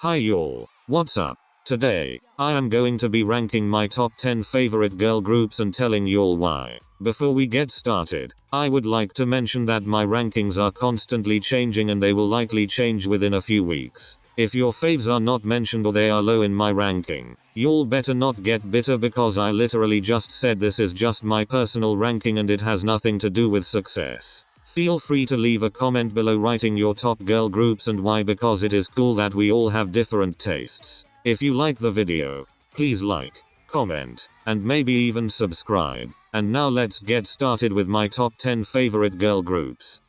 Hi y'all, what's up? Today, I am going to be ranking my top 10 favorite girl groups and telling y'all why. Before we get started, I would like to mention that my rankings are constantly changing and they will likely change within a few weeks. If your faves are not mentioned or they are low in my ranking, y'all better not get bitter because I literally just said this is just my personal ranking and it has nothing to do with success. Feel free to leave a comment below writing your top girl groups and why, because it is cool that we all have different tastes. If you like the video, please like, comment, and maybe even subscribe. And now let's get started with my top 10 favorite girl groups.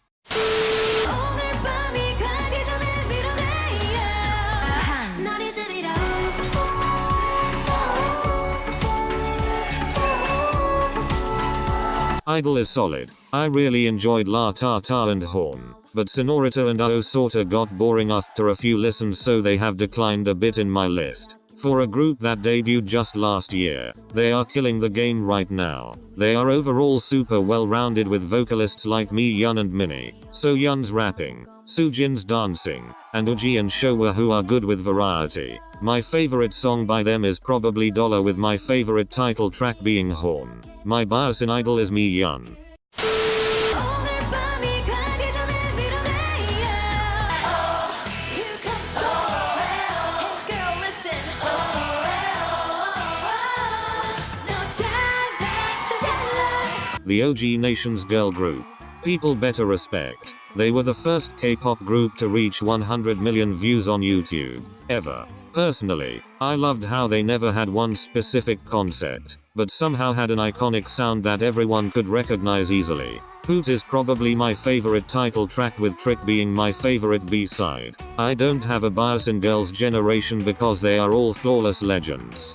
Idol is solid. I really enjoyed La Ta Ta and Horn, but Sonorita and IO sorta got boring after a few listens, so they have declined a bit in my list. For a group that debuted just last year, they are killing the game right now. They are overall super well rounded with vocalists like Mi Yun and Minnie, So Yun's rapping, Soojin's dancing, and Uji and Showa who are good with variety. My favorite song by them is probably Dollar, with my favorite title track being Horn. My bias in Idol is Mi Yun. The OG Nation's girl group. People better respect. They were the first K-pop group to reach 100 million views on YouTube, ever. Personally, I loved how they never had one specific concept, but somehow had an iconic sound that everyone could recognize easily. Hoot is probably my favorite title track, with Trick being my favorite B-side. I don't have a bias in Girls' Generation because they are all flawless legends.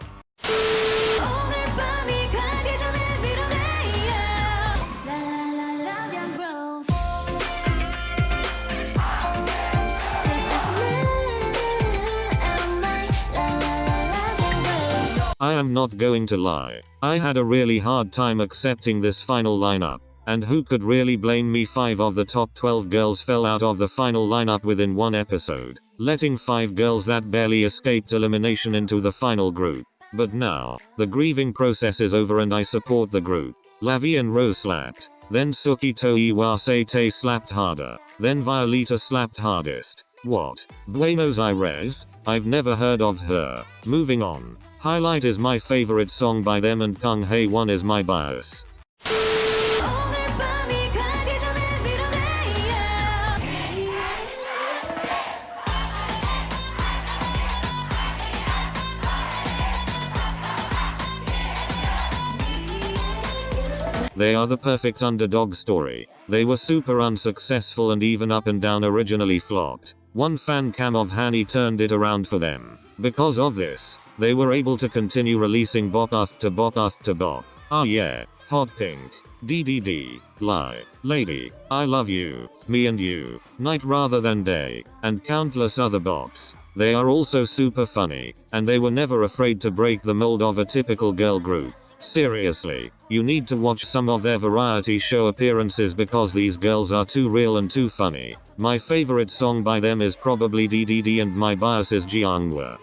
I am not going to lie, I had a really hard time accepting this final lineup, and who could really blame me? 5 of the top 12 girls fell out of the final lineup within one episode, letting 5 girls that barely escaped elimination into the final group. But now, the grieving process is over and I support the group. Lavi and Rose slapped, then Suki Toiwase slapped harder, then Violeta slapped hardest. What? Buenos Aires? I've never heard of her. Moving on. Highlight is my favorite song by them and Kung Hae Won is my bias. They are the perfect underdog story. They were super unsuccessful and even up and down originally flopped. One fan cam of Hani turned it around for them. Because of this, they were able to continue releasing bop after bop after bop. Ah yeah, Hot Pink, DDD, Lie, Lady, I Love You, Me and You, Night Rather Than Day, and countless other bops. They are also super funny, and they were never afraid to break the mold of a typical girl group. Seriously, you need to watch some of their variety show appearances because these girls are too real and too funny. My favorite song by them is probably DDD and my bias is Jeonghwa.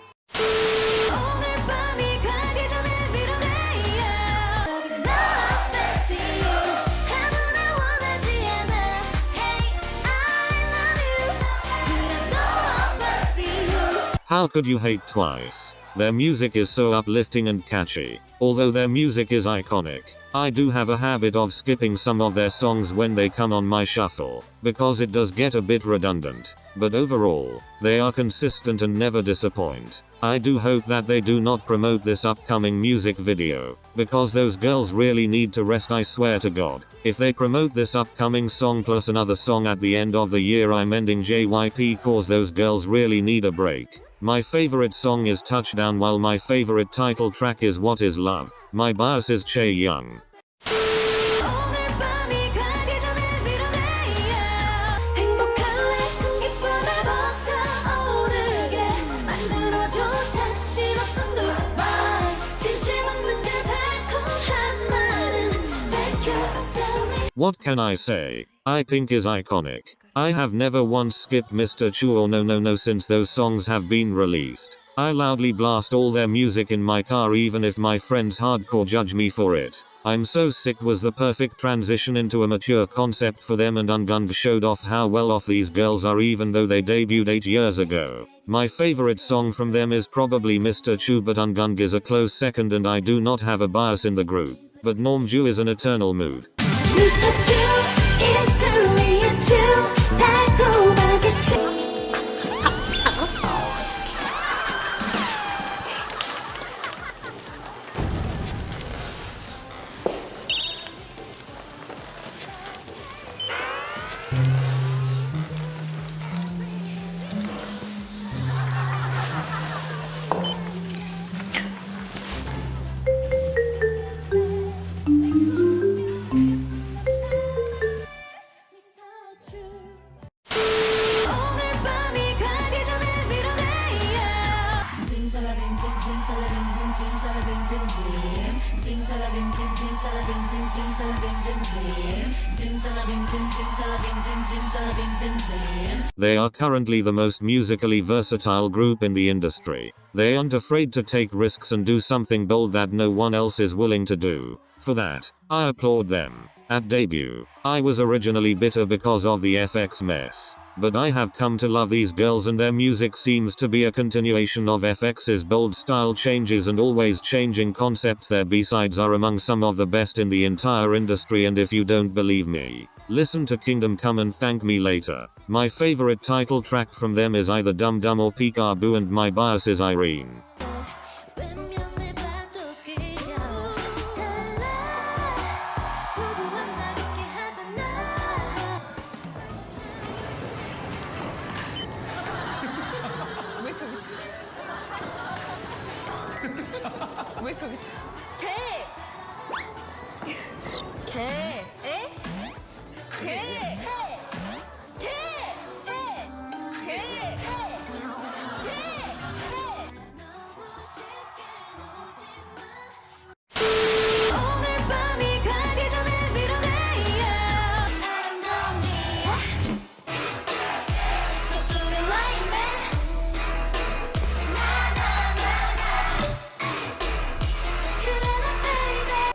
How could you hate Twice? Their music is so uplifting and catchy. Although their music is iconic, I do have a habit of skipping some of their songs when they come on my shuffle, because it does get a bit redundant. But overall, they are consistent and never disappoint. I do hope that they do not promote this upcoming music video, because those girls really need to rest, I swear to God. If they promote this upcoming song plus another song at the end of the year, I'm ending JYP, cause those girls really need a break. My favorite song is Touchdown, while my favorite title track is What Is Love. My bias is Chaeyoung. What can I say? I Pink is iconic. I have never once skipped Mr. Chu or No No No since those songs have been released. I loudly blast all their music in my car even if my friends hardcore judge me for it. I'm So Sick was the perfect transition into a mature concept for them, and Ungung showed off how well off these girls are even though they debuted 8 years ago. My favorite song from them is probably Mr. Chu, but Ungung is a close second, and I do not have a bias in the group. But Normju is an eternal mood. Mr. Chu, it's only a two, 달콤하게 쳐. They are currently the most musically versatile group in the industry. They aren't afraid to take risks and do something bold that no one else is willing to do. For that, I applaud them. At debut, I was originally bitter because of the FX mess. But I have come to love these girls, and their music seems to be a continuation of FX's bold style changes and always changing concepts. Their B-sides are among some of the best in the entire industry, and if you don't believe me, listen to Kingdom Come and Thank Me Later. My favorite title track from them is either Dum Dum or Peekaboo, and my bias is Irene. 왜 저기 개! 개! 에? 개! 개! 개! 개! 개! 오늘 밤이 가기 전에 밀어내요. 아름다운 네 So do it like that.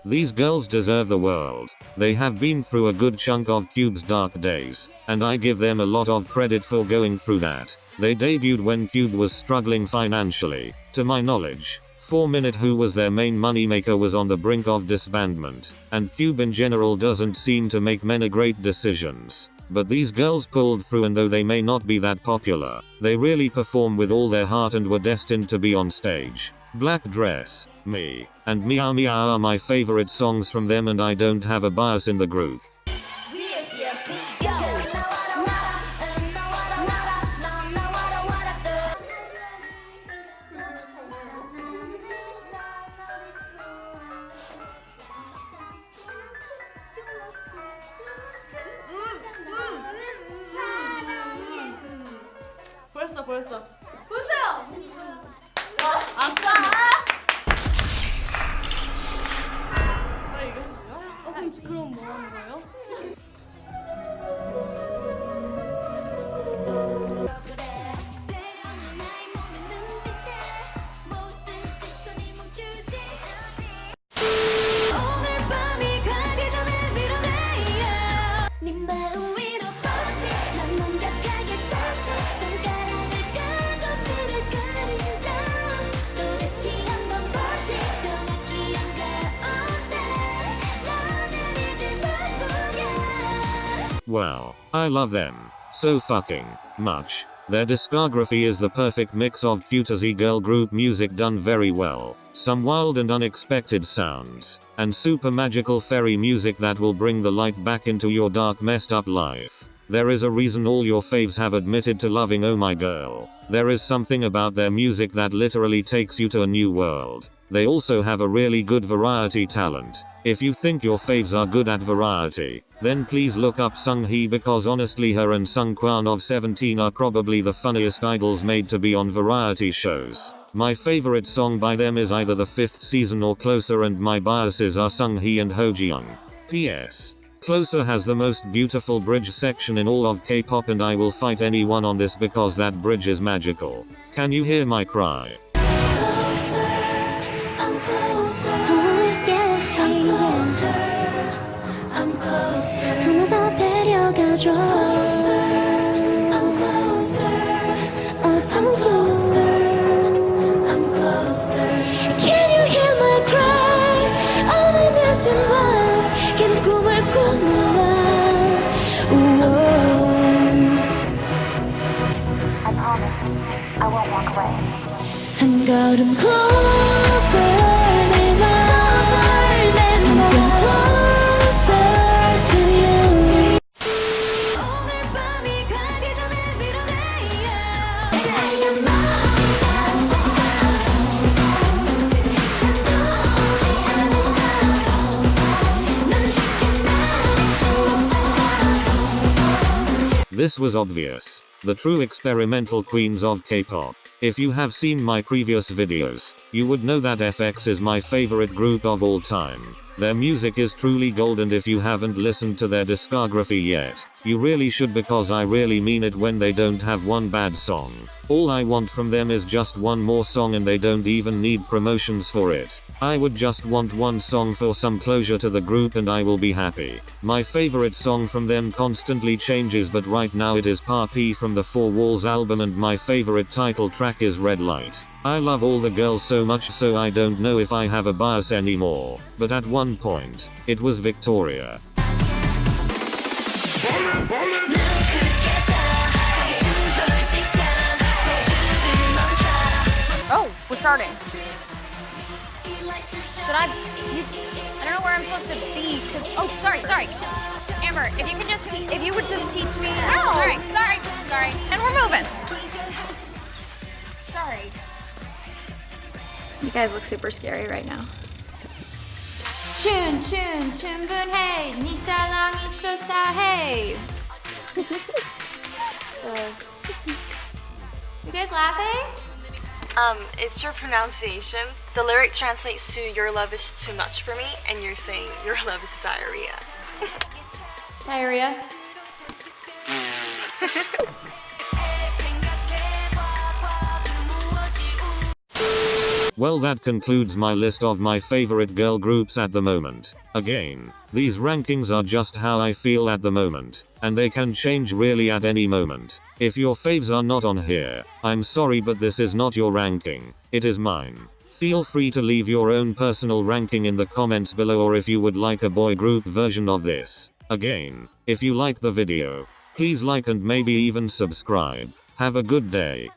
These girls deserve the world. They have been through a good chunk of Cube's dark days, and I give them a lot of credit for going through that. They debuted when Cube was struggling financially. To my knowledge, 4-Minute, who was their main moneymaker, was on the brink of disbandment, and Cube in general doesn't seem to make many great decisions. But these girls pulled through, and though they may not be that popular, they really perform with all their heart and were destined to be on stage. Black Dress, Me, and Meow Meow are my favorite songs from them, and I don't have a bias in the group. 벌써. 보세요. 아싸! 그럼 뭐 하는 거예요? Wow, I love them so fucking much. Their discography is the perfect mix of cutesy girl group music done very well, some wild and unexpected sounds, and super magical fairy music that will bring the light back into your dark messed up life. There is a reason all your faves have admitted to loving Oh My Girl. There is something about their music that literally takes you to a new world. They also have a really good variety talent. If you think your faves are good at variety, then please look up Sung-hee, because honestly her and Sung-kwan of 17 are probably the funniest idols made to be on variety shows. My favorite song by them is either the 5th season or Closer, and my biases are Sung-hee and Ho-jeong. P.S. Closer has the most beautiful bridge section in all of K-pop, and I will fight anyone on this because that bridge is magical. Can you hear my cry? Closer, I'm closer. Oh, yeah, I'm closer. I'm closer. 하면서 데려가줘. Closer, I'm closer. I'm closer. I'm closer. Can you hear my cry? 어느 늦은 밤, 긴 꿈을 꾸는 나. I promise, I won't walk away. 한 걸음 closer, 내 맘. 한 뼘 closer to you. 오늘 밤이 가기 전에 밀어내. 달려 This was obvious. The true experimental queens of K-pop. If you have seen my previous videos, you would know that FX is my favorite group of all time. Their music is truly gold, and if you haven't listened to their discography yet, you really should, because I really mean it when they don't have one bad song. All I want from them is just one more song, and they don't even need promotions for it. I would just want one song for some closure to the group and I will be happy. My favorite song from them constantly changes, but right now it is Papi from the Four Walls album, and my favorite title track is Red Light. I love all the girls so much, so I don't know if I have a bias anymore, but at one point, it was Victoria. Oh, we're starting. Should I? I don't know where I'm supposed to be. Cause sorry. Amber, if you could just if you would just teach me. Oh. Sorry. And we're moving. Sorry. You guys look super scary right now. 충분해 네 사랑이 솟아해. You guys laughing? It's your pronunciation. The lyric translates to "Your love is too much for me," and you're saying "Your love is diarrhea." Diarrhea. Well, that concludes my list of my favorite girl groups at the moment. Again, these rankings are just how I feel at the moment, and they can change really at any moment. If your faves are not on here, I'm sorry, but this is not your ranking, it is mine. Feel free to leave your own personal ranking in the comments below, or if you would like a boy group version of this. Again, if you like the video, please like and maybe even subscribe. Have a good day.